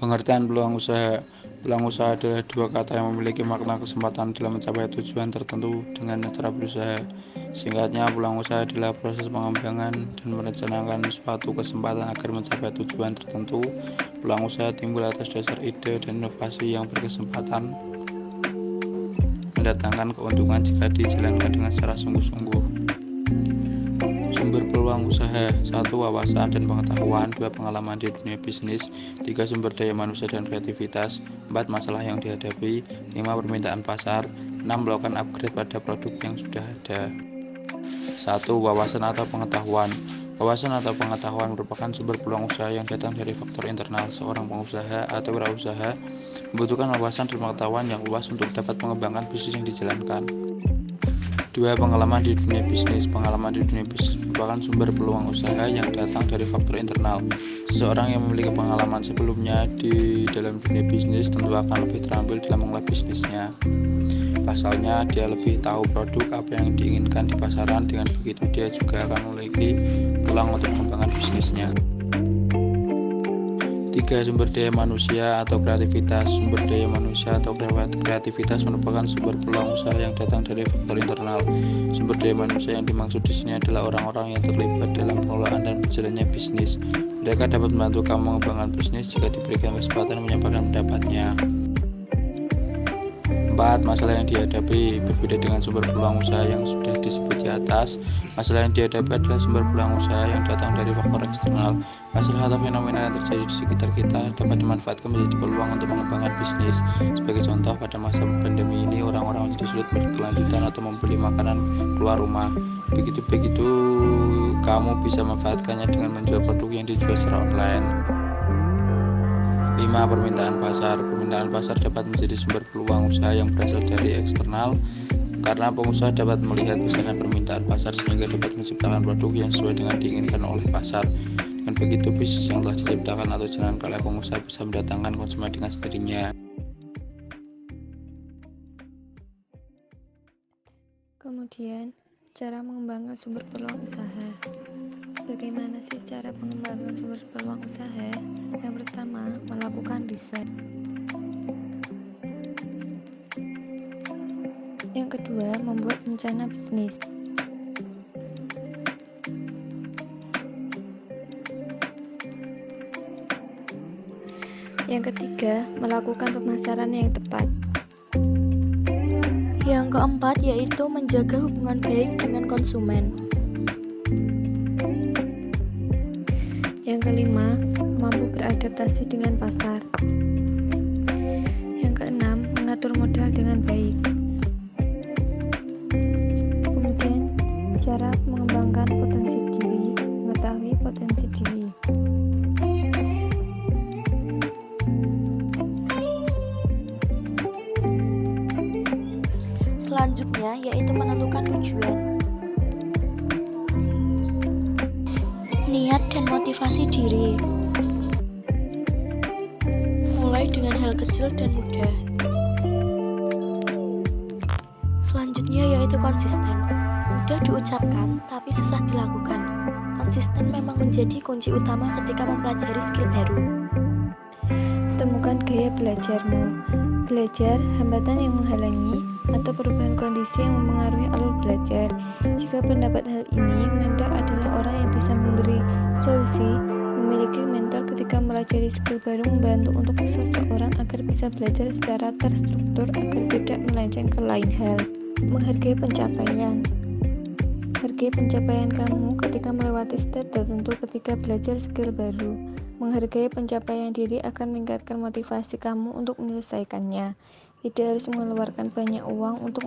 Pengertian peluang usaha. Peluang usaha adalah dua kata yang memiliki makna kesempatan dalam mencapai tujuan tertentu dengan cara berusaha. Singkatnya, peluang usaha adalah proses pengembangan dan merencanakan suatu kesempatan agar mencapai tujuan tertentu. Peluang usaha timbul atas dasar ide dan inovasi yang berkesempatan mendatangkan keuntungan jika dijalankan dengan secara sungguh-sungguh. Sumber peluang usaha. 1. Wawasan dan pengetahuan. 2. Pengalaman di dunia bisnis. 3. Sumber daya manusia dan kreativitas. 4. Masalah yang dihadapi. 5. Permintaan pasar. 6. Melakukan upgrade pada produk yang sudah ada. 1. Wawasan atau pengetahuan. Wawasan atau pengetahuan merupakan sumber peluang usaha yang datang dari faktor internal. Seorang pengusaha atau wirausaha membutuhkan wawasan dan pengetahuan yang luas untuk dapat mengembangkan bisnis yang dijalankan. 2. Pengalaman di dunia bisnis. Pengalaman di dunia bisnis merupakan sumber peluang usaha yang datang dari faktor internal. Seseorang yang memiliki pengalaman sebelumnya di dalam dunia bisnis tentu akan lebih terampil dalam mengelola bisnisnya. Pasalnya, dia lebih tahu produk apa yang diinginkan di pasaran. Dengan begitu, dia juga akan memiliki peluang untuk mengembangkan bisnisnya. 3. Sumber daya manusia atau kreativitas. Sumber daya manusia atau kreativitas merupakan sumber peluang usaha yang datang dari faktor internal. Sumber daya manusia yang dimaksud di sini adalah orang-orang yang terlibat dalam pengelolaan dan berjalannya bisnis. Mereka dapat membantu kamu mengembangkan bisnis jika diberikan kesempatan menyampaikan pendapatnya. 4. Masalah yang dihadapi. Berbeda dengan sumber peluang usaha yang sudah disebut di atas, masalah yang dihadapi adalah sumber peluang usaha yang datang dari faktor eksternal. Masalah atau fenomena yang terjadi di sekitar kita dapat dimanfaatkan menjadi peluang untuk mengembangkan bisnis. Sebagai contoh, pada masa pandemi ini orang-orang menjadi sulit berkelanjutan atau membeli makanan keluar rumah. Begitu kamu bisa memanfaatkannya dengan menjual produk yang dijual secara online. 5. Permintaan pasar. Permintaan pasar dapat menjadi sumber peluang usaha yang berasal dari eksternal karena pengusaha dapat melihat besarnya permintaan pasar sehingga dapat menciptakan produk yang sesuai dengan diinginkan oleh pasar. Dengan begitu, bisnis yang telah diciptakan atau dijalankan oleh pengusaha bisa mendatangkan konsumen dengan sendirinya. Kemudian, cara mengembangkan sumber peluang usaha. Bagaimana sih cara pengembangan sumber peluang usaha? Yang pertama, melakukan riset. Yang kedua, membuat rencana bisnis. Yang ketiga, melakukan pemasaran yang tepat. Yang keempat yaitu menjaga hubungan baik dengan konsumen. Yang kelima, mampu beradaptasi dengan pasar. Yang keenam, mengatur modal dengan baik. Kemudian, cara mengembangkan potensi diri, mengetahui potensi diri. Selanjutnya yaitu menentukan tujuan. Niat dan motivasi diri. Mulai dengan hal kecil dan mudah. Selanjutnya yaitu konsisten. Mudah diucapkan tapi susah dilakukan. Konsisten memang menjadi kunci utama ketika mempelajari skill baru. Temukan gaya belajarmu. Belajar, hambatan yang menghalangi, atau perubahan kondisi yang memengaruhi alur belajar. Jika pendapat hal ini, mentor adalah orang yang bisa memberi solusi. Memiliki mentor ketika mempelajari skill baru membantu untuk seseorang agar bisa belajar secara terstruktur agar tidak melenceng ke lain hal. Menghargai pencapaian. Hargai pencapaian kamu ketika melewati step tertentu ketika belajar skill baru. Menghargai pencapaian diri akan meningkatkan motivasi kamu untuk menyelesaikannya. Tidak harus mengeluarkan banyak uang untuk